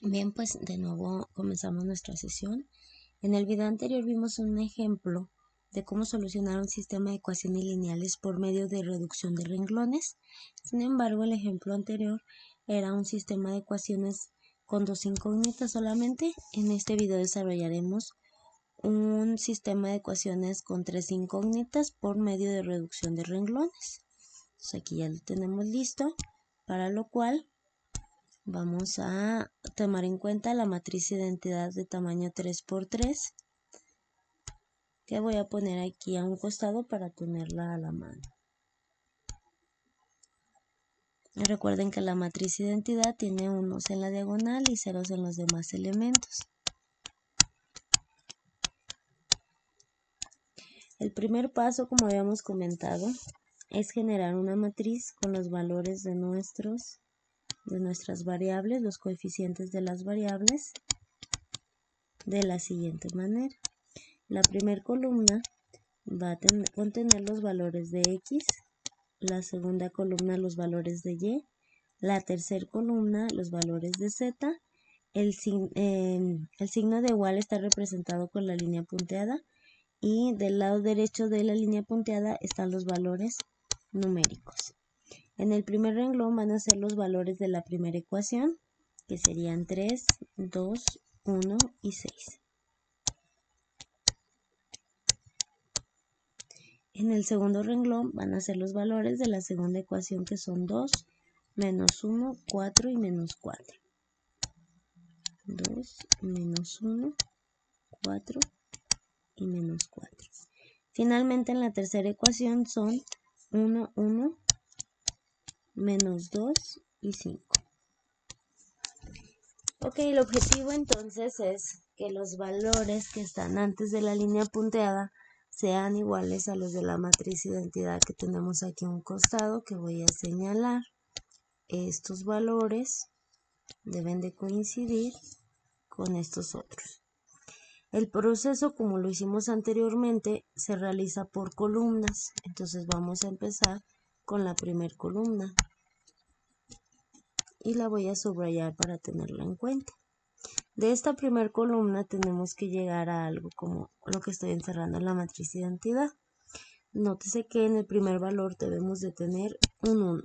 Bien, pues de nuevo comenzamos nuestra sesión. En el video anterior vimos un ejemplo de cómo solucionar un sistema de ecuaciones lineales por medio de reducción de renglones. Sin embargo, el ejemplo anterior era un sistema de ecuaciones con dos incógnitas solamente. En este video desarrollaremos un sistema de ecuaciones con tres incógnitas por medio de reducción de renglones. Entonces aquí ya lo tenemos listo, para lo cual vamos a tomar en cuenta la matriz identidad de tamaño 3×3, que voy a poner aquí a un costado para tenerla a la mano. Recuerden que la matriz identidad tiene unos en la diagonal y ceros en los demás elementos. El primer paso, como habíamos comentado, es generar una matriz con los valores de nuestras variables, los coeficientes de las variables, de la siguiente manera. La primera columna va a contener los valores de X, la segunda columna los valores de Y, la tercera columna los valores de Z, el signo de igual está representado con la línea punteada y del lado derecho de la línea punteada están los valores numéricos. En el primer renglón van a ser los valores de la primera ecuación, que serían 3, 2, 1 y 6. En el segundo renglón van a ser los valores de la segunda ecuación, que son 2, menos 1, 4 y menos 4. 2, menos 1, 4 y menos 4. Finalmente, en la tercera ecuación son 1, 1, menos 2 y 5. Ok, el objetivo entonces es que los valores que están antes de la línea punteada sean iguales a los de la matriz identidad que tenemos aquí a un costado, que voy a señalar. Estos valores deben de coincidir con estos otros. El proceso, como lo hicimos anteriormente, se realiza por columnas. Entonces vamos a empezar con la primera columna y la voy a subrayar para tenerla en cuenta. De esta primera columna tenemos que llegar a algo como lo que estoy encerrando en la matriz de identidad. Nótese que en el primer valor debemos de tener un 1,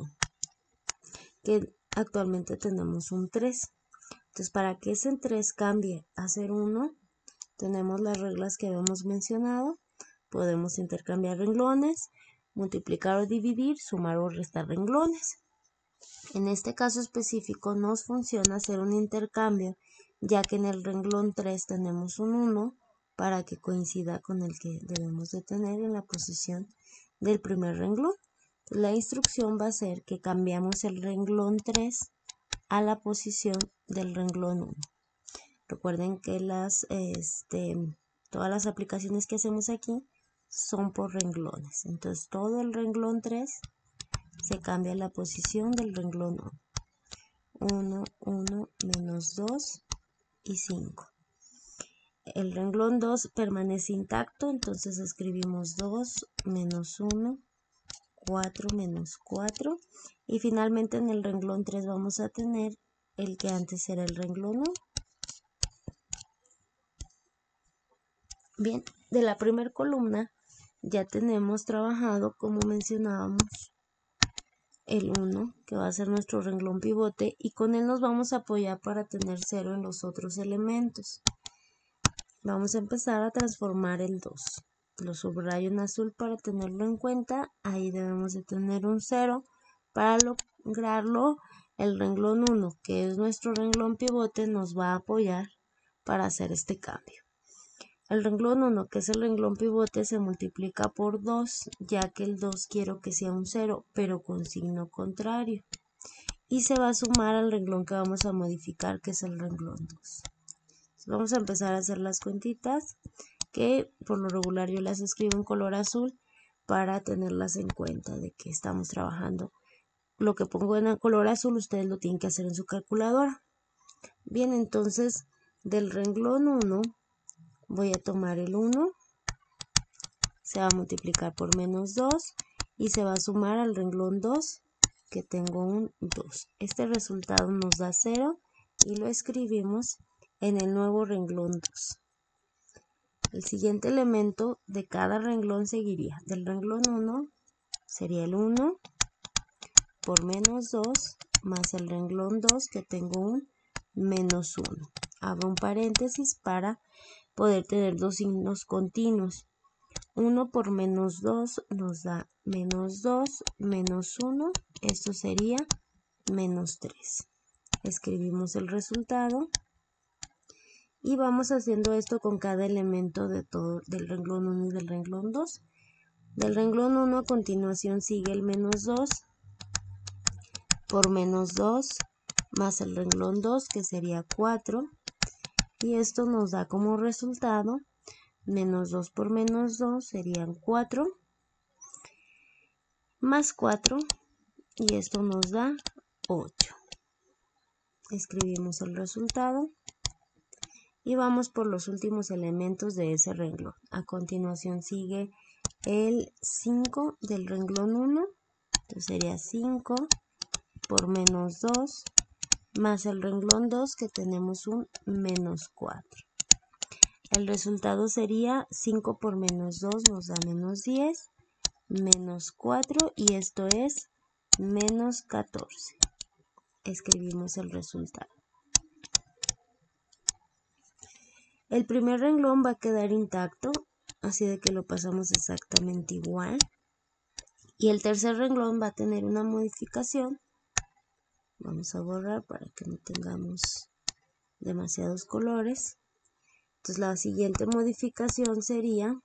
que actualmente tenemos un 3. Entonces, para que ese 3 cambie a ser 1, tenemos las reglas que habíamos mencionado. Podemos intercambiar renglones, multiplicar o dividir, sumar o restar renglones. En este caso específico nos funciona hacer un intercambio, ya que en el renglón 3 tenemos un 1 para que coincida con el que debemos de tener en la posición del primer renglón. La instrucción va a ser que cambiamos el renglón 3 a la posición del renglón 1. Recuerden que todas las aplicaciones que hacemos aquí son por renglones. Entonces todo el renglón 3 se cambia a la posición del renglón 1. 1, 1, menos 2 y 5. El renglón 2 permanece intacto, entonces escribimos 2 menos 1, 4 menos 4. Y finalmente en el renglón 3 vamos a tener el que antes era el renglón 1. Bien, de la primera columna ya tenemos trabajado, como mencionábamos, el 1, que va a ser nuestro renglón pivote, y con él nos vamos a apoyar para tener 0 en los otros elementos. Vamos a empezar a transformar el 2. Lo subrayo en azul para tenerlo en cuenta. Ahí debemos de tener un 0. Para lograrlo, el renglón 1, que es nuestro renglón pivote, nos va a apoyar para hacer este cambio. El renglón 1, que es el renglón pivote, se multiplica por 2, ya que el 2 quiero que sea un 0, pero con signo contrario. Y se va a sumar al renglón que vamos a modificar, que es el renglón 2. Vamos a empezar a hacer las cuentitas, que por lo regular yo las escribo en color azul para tenerlas en cuenta de que estamos trabajando. Lo que pongo en color azul ustedes lo tienen que hacer en su calculadora. Bien, entonces del renglón 1 voy a tomar el 1, se va a multiplicar por menos 2 y se va a sumar al renglón 2, que tengo un 2. Este resultado nos da 0 y lo escribimos en el nuevo renglón 2. El siguiente elemento de cada renglón seguiría. Del renglón 1 sería el 1 por menos 2 más el renglón 2 que tengo un menos 1. Abro un paréntesis para poder tener dos signos continuos. 1 por menos 2 nos da menos 2 menos 1. Esto sería menos 3. Escribimos el resultado. Y vamos haciendo esto con cada elemento de todo, del renglón 1 y del renglón 2. Del renglón 1 a continuación sigue el menos 2 por menos 2 más el renglón 2 que sería 4. Y esto nos da como resultado menos 2 por menos 2 serían 4 más 4 y esto nos da 8. Escribimos el resultado. Y vamos por los últimos elementos de ese renglón. A continuación sigue el 5 del renglón 1. Entonces sería 5 por menos 2 más el renglón 2 que tenemos un menos 4. El resultado sería 5 por menos 2 nos da menos 10, menos 4 y esto es menos 14. Escribimos el resultado. El primer renglón va a quedar intacto, así de que lo pasamos exactamente igual. Y el tercer renglón va a tener una modificación. Vamos a borrar para que no tengamos demasiados colores. Entonces la siguiente modificación sería,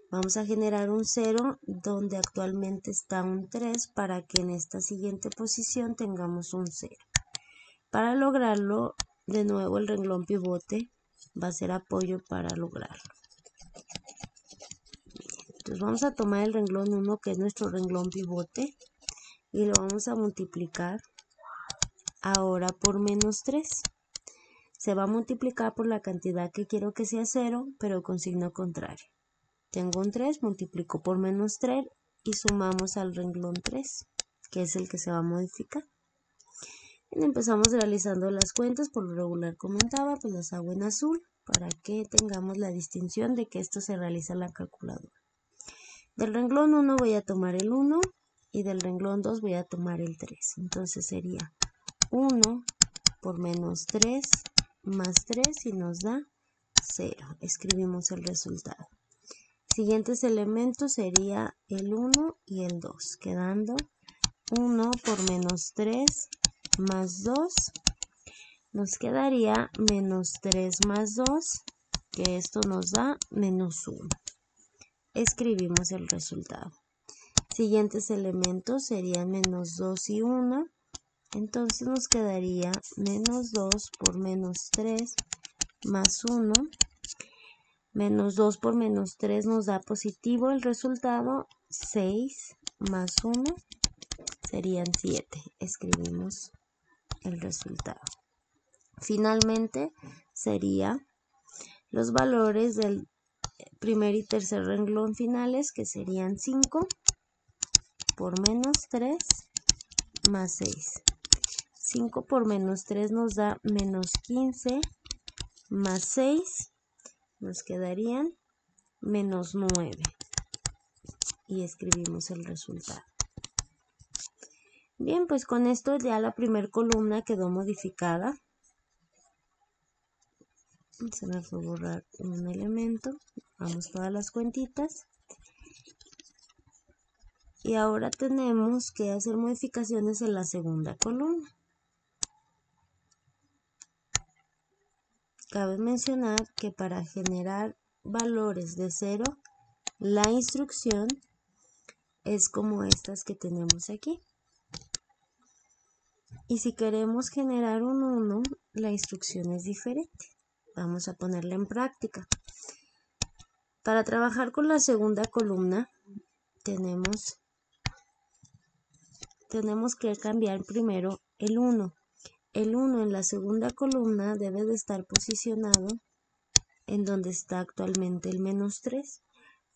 vamos a generar un 0 donde actualmente está un 3 para que en esta siguiente posición tengamos un 0. Para lograrlo, de nuevo el renglón pivote va a ser apoyo para lograrlo. Entonces vamos a tomar el renglón 1 que es nuestro renglón pivote y lo vamos a multiplicar ahora por menos 3. Se va a multiplicar por la cantidad que quiero que sea 0 pero con signo contrario. Tengo un 3, multiplico por menos 3 y sumamos al renglón 3 que es el que se va a modificar. Y empezamos realizando las cuentas, por lo regular comentaba, pues las hago en azul para que tengamos la distinción de que esto se realiza en la calculadora. Del renglón 1 voy a tomar el 1 y del renglón 2 voy a tomar el 3. Entonces sería 1 por menos 3 más 3 y nos da 0. Escribimos el resultado. Siguientes elementos sería el 1 y el 2, quedando 1 por menos 3 más 2, nos quedaría menos 3 más 2, que esto nos da menos 1. Escribimos el resultado. Siguientes elementos serían menos 2 y 1, entonces nos quedaría menos 2 por menos 3 más 1. Menos 2 por menos 3 nos da positivo el resultado, 6 más 1 serían 7. Escribimos el resultado. Finalmente sería los valores del primer y tercer renglón finales, que serían 5 por menos 3 más 6. 5 por menos 3 nos da menos 15 más 6, nos quedarían menos 9 y escribimos el resultado. Bien, pues con esto ya la primera columna quedó modificada. Se me fue a borrar un elemento. Vamos todas las cuentitas. Y ahora tenemos que hacer modificaciones en la segunda columna. Cabe mencionar que para generar valores de 0, la instrucción es como estas que tenemos aquí. Y si queremos generar un 1, la instrucción es diferente. Vamos a ponerla en práctica. Para trabajar con la segunda columna, tenemos que cambiar primero el 1. El 1 en la segunda columna debe de estar posicionado en donde está actualmente el menos 3,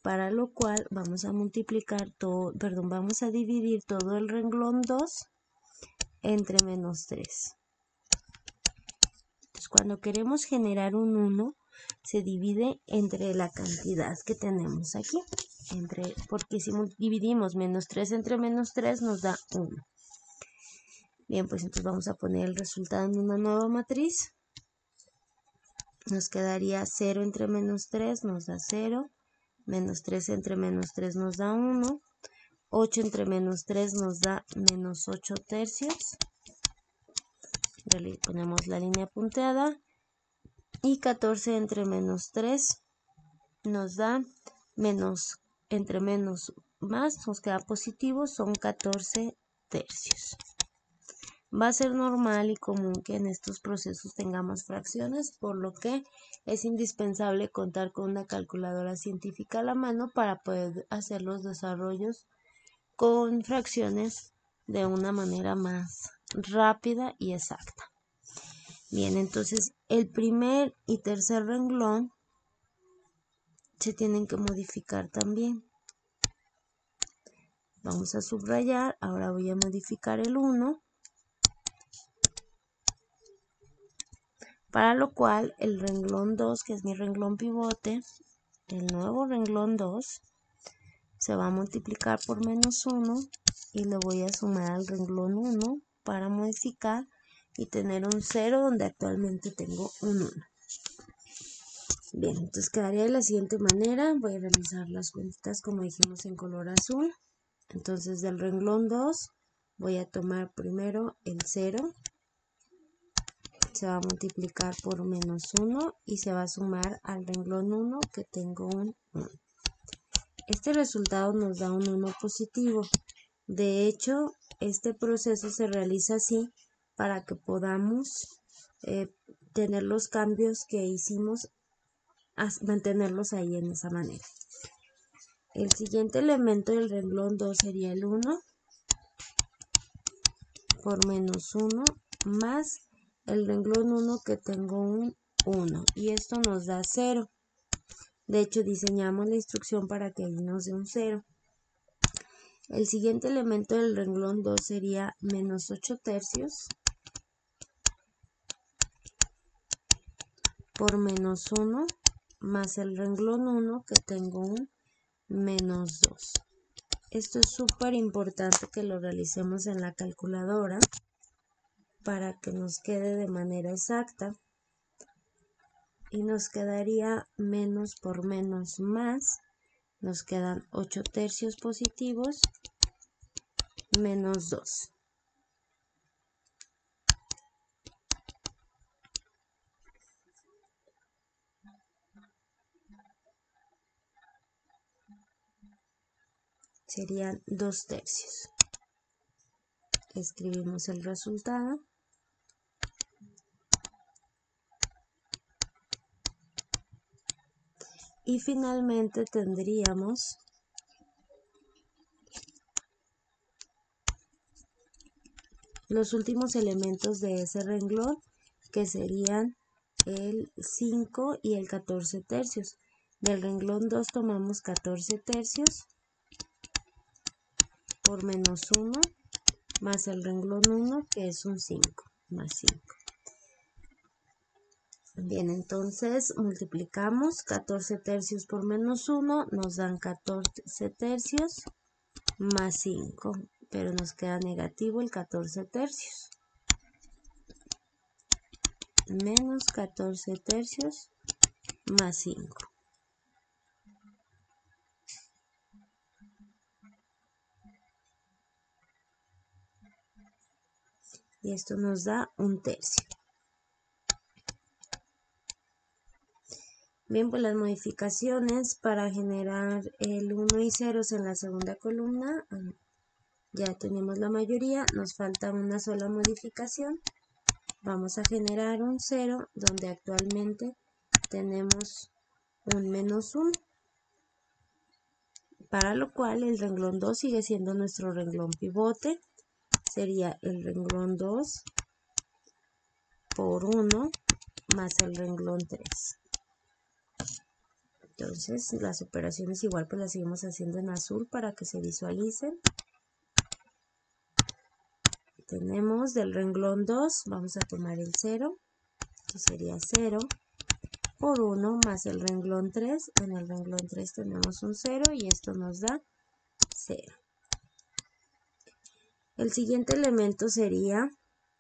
para lo cual vamos a vamos a dividir todo el renglón 2 entre menos 3. Entonces, cuando queremos generar un 1, se divide entre la cantidad que tenemos aquí. Porque si dividimos menos 3 entre menos 3 nos da 1. Bien, pues entonces vamos a poner el resultado en una nueva matriz. Nos quedaría 0 entre menos 3 nos da 0. Menos 3 entre menos 3 nos da 1. 8 entre menos 3 nos da menos 8 tercios. Le ponemos la línea punteada. Y 14 entre menos 3 nos da menos, entre menos más, nos queda positivo, son 14 tercios. Va a ser normal y común que en estos procesos tengamos fracciones, por lo que es indispensable contar con una calculadora científica a la mano para poder hacer los desarrollos con fracciones de una manera más rápida y exacta. Bien, entonces el primer y tercer renglón se tienen que modificar también. Vamos a subrayar, ahora voy a modificar el 1, para lo cual el renglón 2, que es mi renglón pivote, el nuevo renglón 2, se va a multiplicar por menos 1 y le voy a sumar al renglón 1 para modificar y tener un 0 donde actualmente tengo un 1. Bien, entonces quedaría de la siguiente manera. Voy a realizar las cuentitas como dijimos en color azul. Entonces del renglón 2 voy a tomar primero el 0. Se va a multiplicar por menos 1 y se va a sumar al renglón 1 que tengo un 1. Este resultado nos da un 1 positivo. De hecho, este proceso se realiza así para que podamos tener los cambios que hicimos, mantenerlos ahí en esa manera. El siguiente elemento del renglón 2 sería el 1 por menos 1 más el renglón 1 que tengo un 1 y esto nos da 0. De hecho, diseñamos la instrucción para que ahí nos dé un 0. El siguiente elemento del renglón 2 sería menos 8 tercios por menos 1 más el renglón 1 que tengo un menos 2. Esto es súper importante que lo realicemos en la calculadora para que nos quede de manera exacta. Y nos quedaría menos por menos más. Nos quedan 8 tercios positivos menos 2. Serían 2 tercios. Escribimos el resultado. Y finalmente tendríamos los últimos elementos de ese renglón, que serían el 5 y el 14 tercios. Del renglón 2 tomamos 14 tercios por menos 1 más el renglón 1 que es un 5 más 5. Bien, entonces multiplicamos 14 tercios por menos 1, nos dan 14 tercios más 5, pero nos queda negativo el 14 tercios. Menos 14 tercios más 5. Y esto nos da un tercio. Bien, pues las modificaciones para generar el 1 y 0 en la segunda columna, ya tenemos la mayoría, nos falta una sola modificación. Vamos a generar un 0 donde actualmente tenemos un menos 1, para lo cual el renglón 2 sigue siendo nuestro renglón pivote. Sería el renglón 2 por 1 más el renglón 3. Entonces las operaciones igual pues las seguimos haciendo en azul para que se visualicen. tenemos del renglón 2, vamos a tomar el 0, que sería 0 por 1 más el renglón 3. En el renglón 3 tenemos un 0 y esto nos da 0. El siguiente elemento sería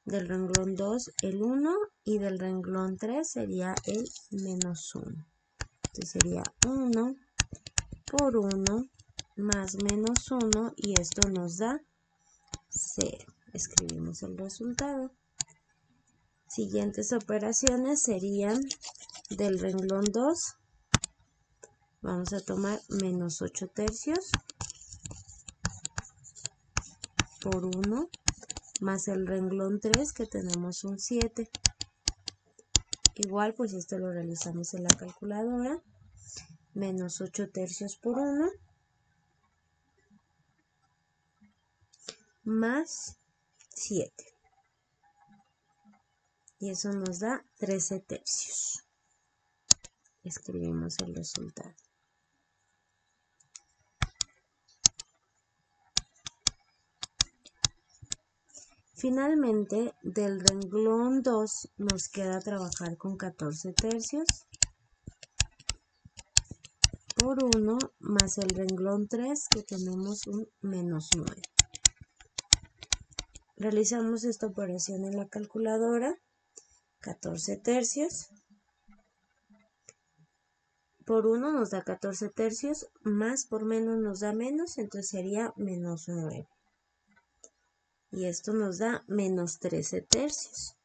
del renglón 2 el 1 y del renglón 3 sería el menos 1. Entonces sería 1 por 1 más menos 1 y esto nos da 0. Escribimos el resultado. Siguientes operaciones serían del renglón 2. Vamos a tomar menos 8 tercios por 1 más el renglón 3 que tenemos un 7. Igual pues esto lo realizamos en la calculadora. Menos 8 tercios por 1 más 7. Y eso nos da 13 tercios. Escribimos el resultado. Finalmente, del renglón 2 nos queda trabajar con 14 tercios por 1 más el renglón 3 que tenemos un menos 9. Realizamos esta operación en la calculadora. 14 tercios por 1 nos da 14 tercios, más por menos nos da menos, entonces sería menos 9. Y esto nos da menos 13 tercios.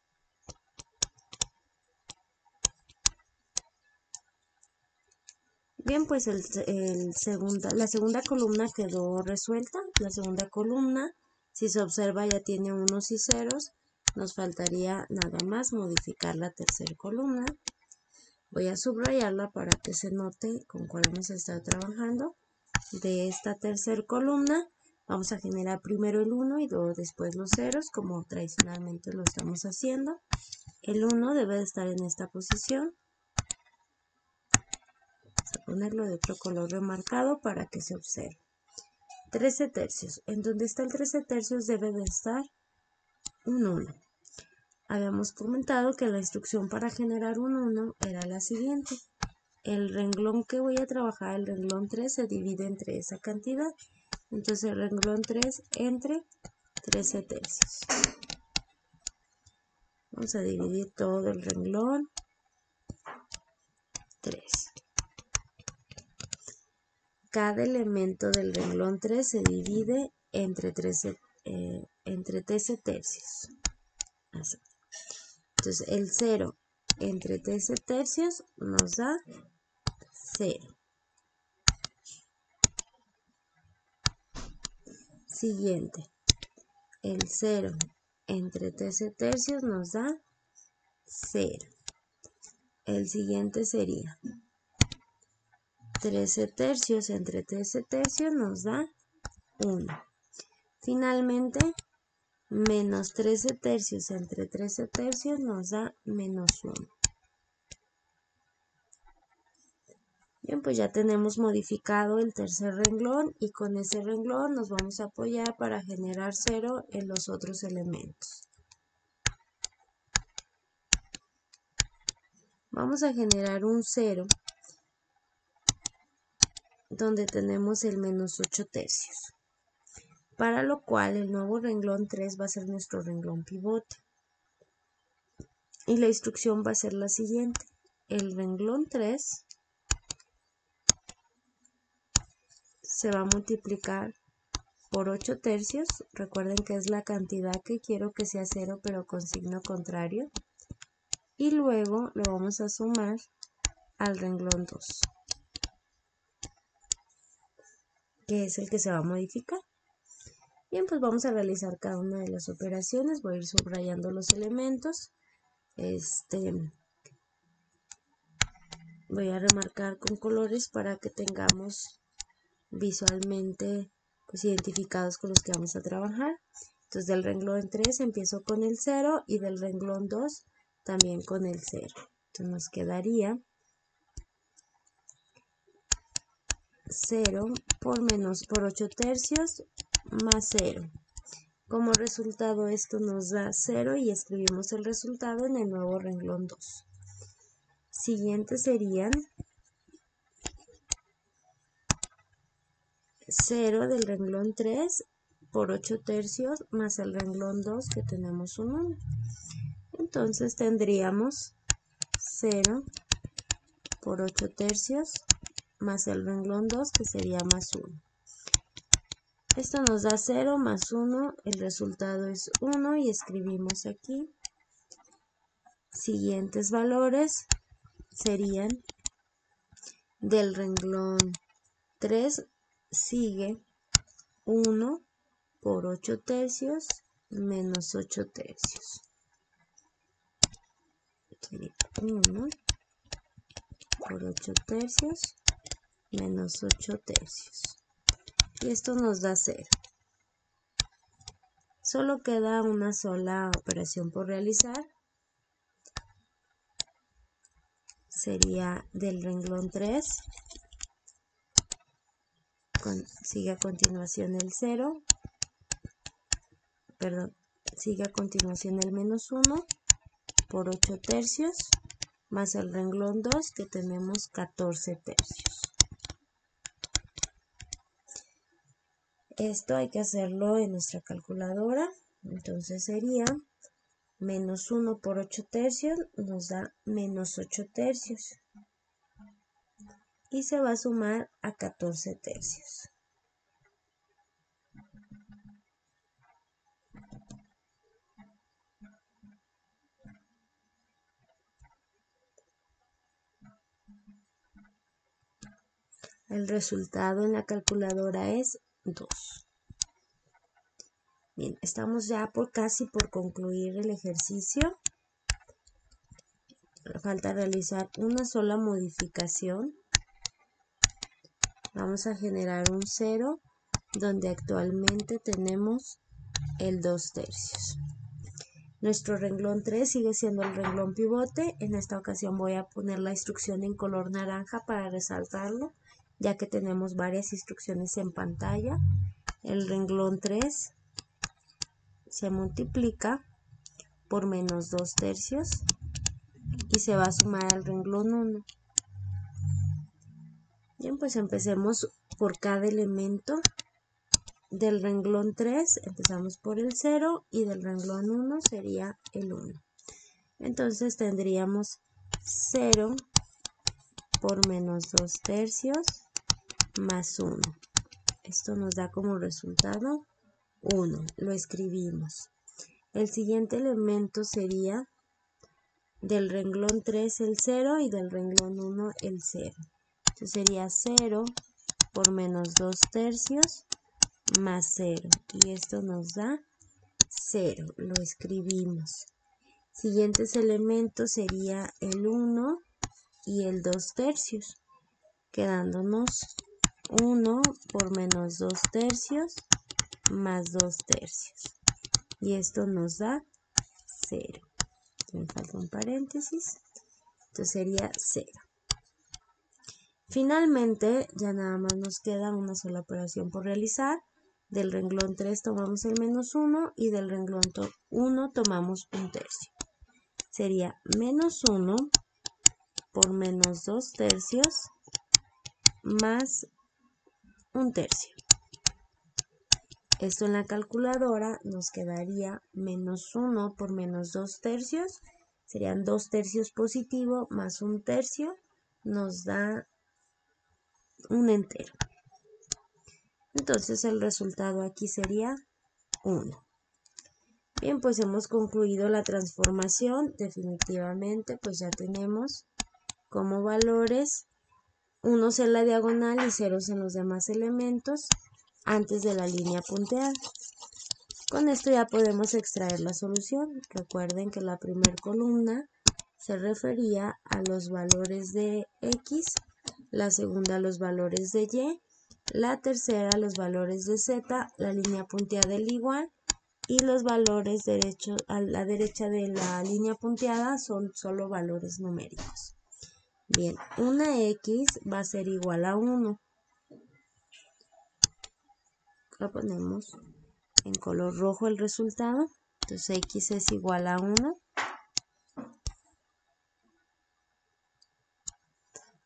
Bien, pues la segunda columna quedó resuelta. La segunda columna, si se observa, ya tiene unos y ceros. Nos faltaría nada más modificar la tercera columna. Voy a subrayarla para que se note con cuál hemos estado trabajando. De esta tercera columna vamos a generar primero el 1 y luego después los ceros, como tradicionalmente lo estamos haciendo. El 1 debe de estar en esta posición. Vamos a ponerlo de otro color remarcado para que se observe. 13 tercios. En donde está el 13 tercios debe de estar un 1. Habíamos comentado que la instrucción para generar un 1 era la siguiente. El renglón que voy a trabajar, el renglón 3, se divide entre esa cantidad. Entonces el renglón 3 entre 13 tercios. Vamos a dividir todo el renglón 3. Cada elemento del renglón 3 se divide entre 13 tercios. Así. Entonces el 0 entre 13 tercios nos da 0. Siguiente. El 0 entre 13 tercios nos da 0. El siguiente sería 13 tercios entre 13 tercios nos da 1. Finalmente, menos 13 tercios entre 13 tercios nos da menos 1. Bien, pues ya tenemos modificado el tercer renglón y con ese renglón nos vamos a apoyar para generar 0 en los otros elementos. Vamos a generar un 0 donde tenemos el menos 8 tercios. Para lo cual el nuevo renglón 3 va a ser nuestro renglón pivote. Y la instrucción va a ser la siguiente. El renglón 3 se va a multiplicar por 8 tercios. Recuerden que es la cantidad que quiero que sea 0 pero con signo contrario. Y luego lo vamos a sumar al renglón 2, que es el que se va a modificar. Bien, pues vamos a realizar cada una de las operaciones. Voy a ir subrayando los elementos. Voy a remarcar con colores para que tengamos visualmente pues identificados con los que vamos a trabajar. Entonces del renglón 3 empiezo con el 0 y del renglón 2 también con el 0. Entonces nos quedaría 0 por 8 tercios más 0. Como resultado esto nos da 0 y escribimos el resultado en el nuevo renglón 2. Siguientes serían 0 del renglón 3 por 8 tercios más el renglón 2 que tenemos un 1. Entonces tendríamos 0 por 8 tercios más el renglón 2 que sería más 1. Esto nos da 0 más 1, el resultado es 1 y escribimos aquí. Siguientes valores serían del renglón 3 sigue 1 por 8 tercios menos 8 tercios. Sería 1 por 8 tercios menos 8 tercios. Y esto nos da 0. Solo queda una sola operación por realizar. Sería del renglón 3. Sigue a continuación el 0. Sigue a continuación el menos 1 por 8 tercios más el renglón 2 que tenemos 14 tercios. Esto hay que hacerlo en nuestra calculadora, entonces sería menos 1 por 8 tercios nos da menos 8 tercios y se va a sumar a 14 tercios. El resultado en la calculadora es 2. Bien, estamos ya casi por concluir el ejercicio. Falta realizar una sola modificación. Vamos a generar un 0 donde actualmente tenemos el 2 tercios. Nuestro renglón 3 sigue siendo el renglón pivote. En esta ocasión voy a poner la instrucción en color naranja para resaltarlo, ya que tenemos varias instrucciones en pantalla. El renglón 3 se multiplica por menos 2 tercios y se va a sumar al renglón 1. Bien, pues empecemos por cada elemento. Del renglón 3 empezamos por el 0 y del renglón 1 sería el 1. Entonces tendríamos 0 por menos 2 tercios más 1. Esto nos da como resultado 1. Lo escribimos. El siguiente elemento sería del renglón 3 el 0 y del renglón 1 el 0. Entonces sería 0 por menos 2 tercios más 0. Y esto nos da 0. Lo escribimos. Siguientes elementos sería el 1 y el 2 tercios, quedándonos 1 por menos 2 tercios más 2 tercios. Y esto nos da 0. Me falta un paréntesis. Entonces sería 0. Finalmente, ya nada más nos queda una sola operación por realizar. Del renglón 3 tomamos el menos 1 y del renglón 1 tomamos un tercio. Sería menos 1 por menos 2 tercios más un tercio. Esto en la calculadora nos quedaría menos 1 por menos 2 tercios. Serían 2 tercios positivo más un tercio. Nos da un entero. Entonces el resultado aquí sería 1. Bien, pues hemos concluido la transformación. Definitivamente pues ya tenemos como valores unos en la diagonal y ceros en los demás elementos antes de la línea punteada. Con esto ya podemos extraer la solución. Recuerden que la primera columna se refería a los valores de X, la segunda a los valores de Y, la tercera a los valores de Z, la línea punteada del igual y los valores a la derecha de la línea punteada son solo valores numéricos. Bien, una X va a ser igual a 1. Lo ponemos en color rojo el resultado. Entonces x es igual a 1.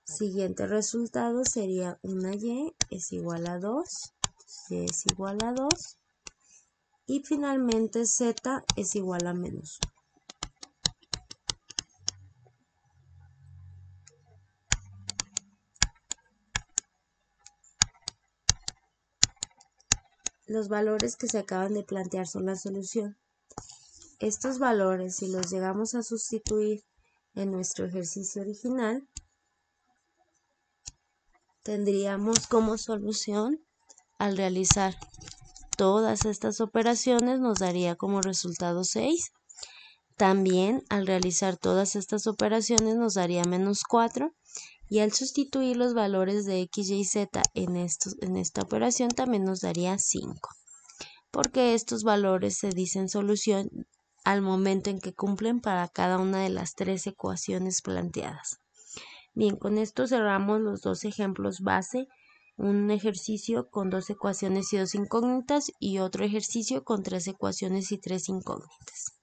Siguiente resultado sería una y es igual a 2. Y es igual a 2. Y finalmente z es igual a menos 1. Los valores que se acaban de plantear son la solución. Estos valores, si los llegamos a sustituir en nuestro ejercicio original, tendríamos como solución, al realizar todas estas operaciones, nos daría como resultado 6. También al realizar todas estas operaciones nos daría menos 4. Y al sustituir los valores de x, y, z en esta operación también nos daría 5. Porque estos valores se dicen solución al momento en que cumplen para cada una de las 3 ecuaciones planteadas. Bien, con esto cerramos los dos ejemplos base, un ejercicio con 2 ecuaciones y 2 incógnitas y otro ejercicio con 3 ecuaciones y 3 incógnitas.